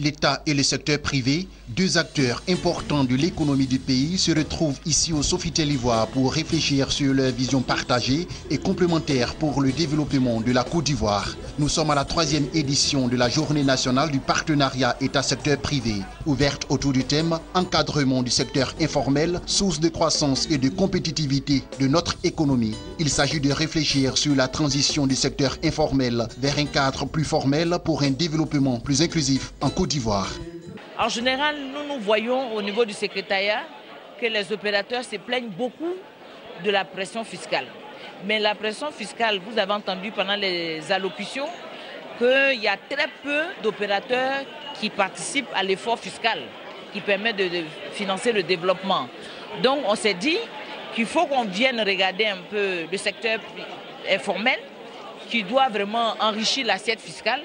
L'État et le secteur privé, deux acteurs importants de l'économie du pays, se retrouvent ici au Sofitel Ivoire pour réfléchir sur leur vision partagée et complémentaire pour le développement de la Côte d'Ivoire. Nous sommes à la 3e édition de la Journée nationale du partenariat État-secteur privé, ouverte autour du thème « Encadrement du secteur informel, source de croissance et de compétitivité de notre économie ». Il s'agit de réfléchir sur la transition du secteur informel vers un cadre plus formel pour un développement plus inclusif en Côte d'Ivoire. En général, nous voyons au niveau du secrétariat que les opérateurs se plaignent beaucoup de la pression fiscale. Mais la pression fiscale, vous avez entendu pendant les allocutions qu'il y a très peu d'opérateurs qui participent à l'effort fiscal qui permet de financer le développement. Donc on s'est dit qu'il faut qu'on vienne regarder un peu le secteur informel qui doit vraiment enrichir l'assiette fiscale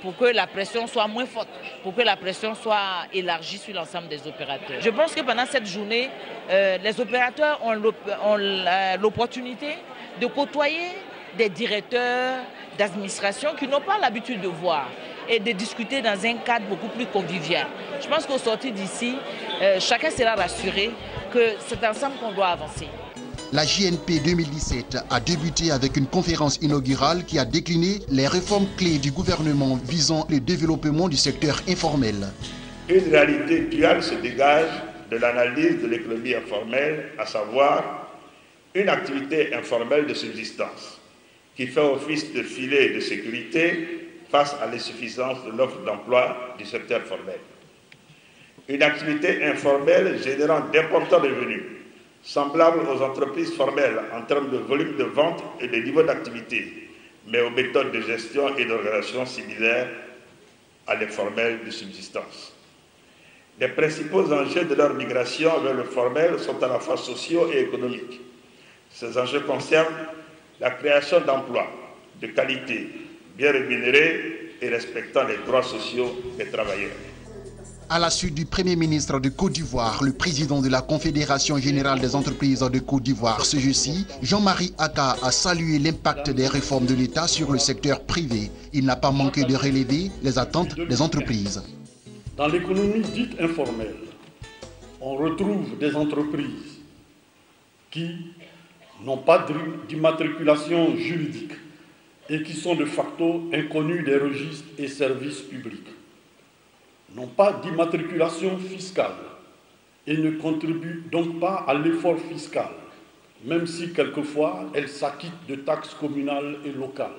pour que la pression soit moins forte, pour que la pression soit élargie sur l'ensemble des opérateurs. Je pense que pendant cette journée, les opérateurs ont l'opportunité de côtoyer des directeurs d'administration qui n'ont pas l'habitude de voir et de discuter dans un cadre beaucoup plus convivial. Je pense qu'au sortir d'ici, chacun sera rassuré que c'est ensemble qu'on doit avancer. La JNP 2017 a débuté avec une conférence inaugurale qui a décliné les réformes clés du gouvernement visant le développement du secteur informel. Une réalité duale se dégage de l'analyse de l'économie informelle, à savoir une activité informelle de subsistance qui fait office de filet de sécurité face à l'insuffisance de l'offre d'emploi du secteur formel. Une activité informelle générant d'importants revenus, semblables aux entreprises formelles en termes de volume de vente et de niveau d'activité, mais aux méthodes de gestion et d'organisation similaires à l'informel de subsistance. Les principaux enjeux de leur migration vers le formel sont à la fois sociaux et économiques. Ces enjeux concernent la création d'emplois de qualité, bien rémunérés et respectant les droits sociaux des travailleurs. À la suite du Premier ministre de Côte d'Ivoire, le président de la Confédération générale des entreprises de Côte d'Ivoire, ce jeudi, Jean-Marie Aka a salué l'impact des réformes de l'État sur le secteur privé. Il n'a pas manqué de relever les attentes des entreprises. Dans l'économie dite informelle, on retrouve des entreprises qui n'ont pas d'immatriculation juridique et qui sont de facto inconnues des registres et services publics, n'ont pas d'immatriculation fiscale et ne contribuent donc pas à l'effort fiscal, même si quelquefois elles s'acquittent de taxes communales et locales,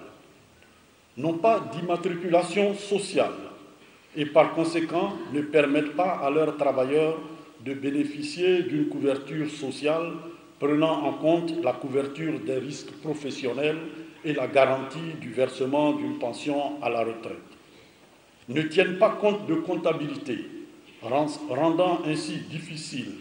n'ont pas d'immatriculation sociale et par conséquent ne permettent pas à leurs travailleurs de bénéficier d'une couverture sociale prenant en compte la couverture des risques professionnels et la garantie du versement d'une pension à la retraite, ne tiennent pas compte de comptabilité, rendant ainsi difficile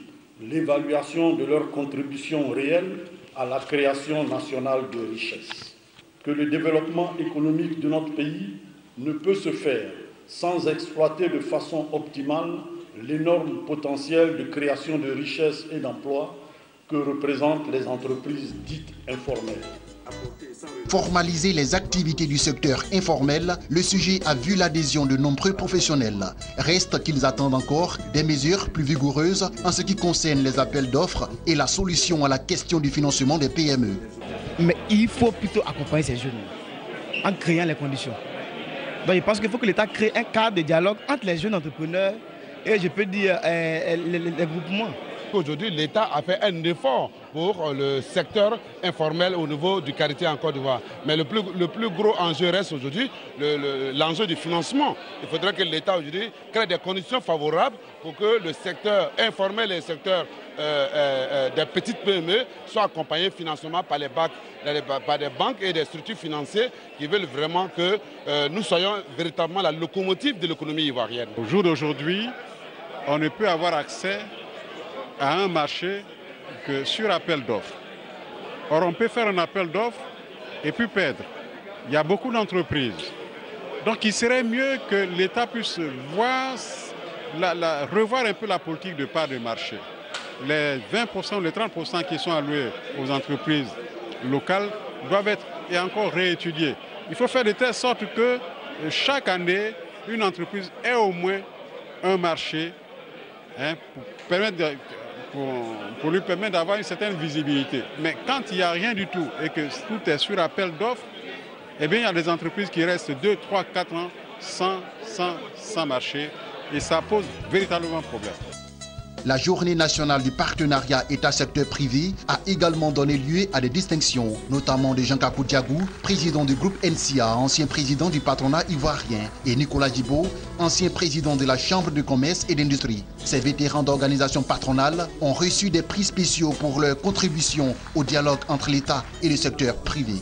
l'évaluation de leur contribution réelle à la création nationale de richesses. Que le développement économique de notre pays ne peut se faire sans exploiter de façon optimale l'énorme potentiel de création de richesses et d'emplois que représentent les entreprises dites informelles. Formaliser les activités du secteur informel, le sujet a vu l'adhésion de nombreux professionnels. Reste qu'ils attendent encore des mesures plus vigoureuses en ce qui concerne les appels d'offres et la solution à la question du financement des PME. Mais il faut plutôt accompagner ces jeunes en créant les conditions. Donc je pense qu'il faut que l'État crée un cadre de dialogue entre les jeunes entrepreneurs et je peux dire les groupements. Aujourd'hui, l'État a fait un effort pour le secteur informel au niveau du Carité en Côte d'Ivoire. Mais le plus gros enjeu reste aujourd'hui l'enjeu du financement. Il faudrait que l'État aujourd'hui crée des conditions favorables pour que le secteur informel et le secteur des petites PME soient accompagnés financièrement par des banques et des structures financières qui veulent vraiment que nous soyons véritablement la locomotive de l'économie ivoirienne. Au jour d'aujourd'hui, on ne peut avoir accès à un marché que sur appel d'offres. Or, on peut faire un appel d'offres et puis perdre. Il y a beaucoup d'entreprises. Donc, il serait mieux que l'État puisse revoir un peu la politique de part de marché. Les 20%, les 30% qui sont alloués aux entreprises locales doivent être et encore réétudiés. Il faut faire de telle sorte que chaque année, une entreprise ait au moins un marché, hein, pour lui permettre d'avoir une certaine visibilité. Mais quand il n'y a rien du tout et que tout est sur appel d'offres, eh bien, il y a des entreprises qui restent 2, 3, 4 ans sans marché et ça pose véritablement problème. La journée nationale du partenariat État-secteur privé a également donné lieu à des distinctions, notamment de Jean-Kakou Diagou, président du groupe NCA, ancien président du patronat ivoirien, et Nicolas Djibo, ancien président de la Chambre de commerce et d'industrie. Ces vétérans d'organisations patronales ont reçu des prix spéciaux pour leur contribution au dialogue entre l'État et le secteur privé.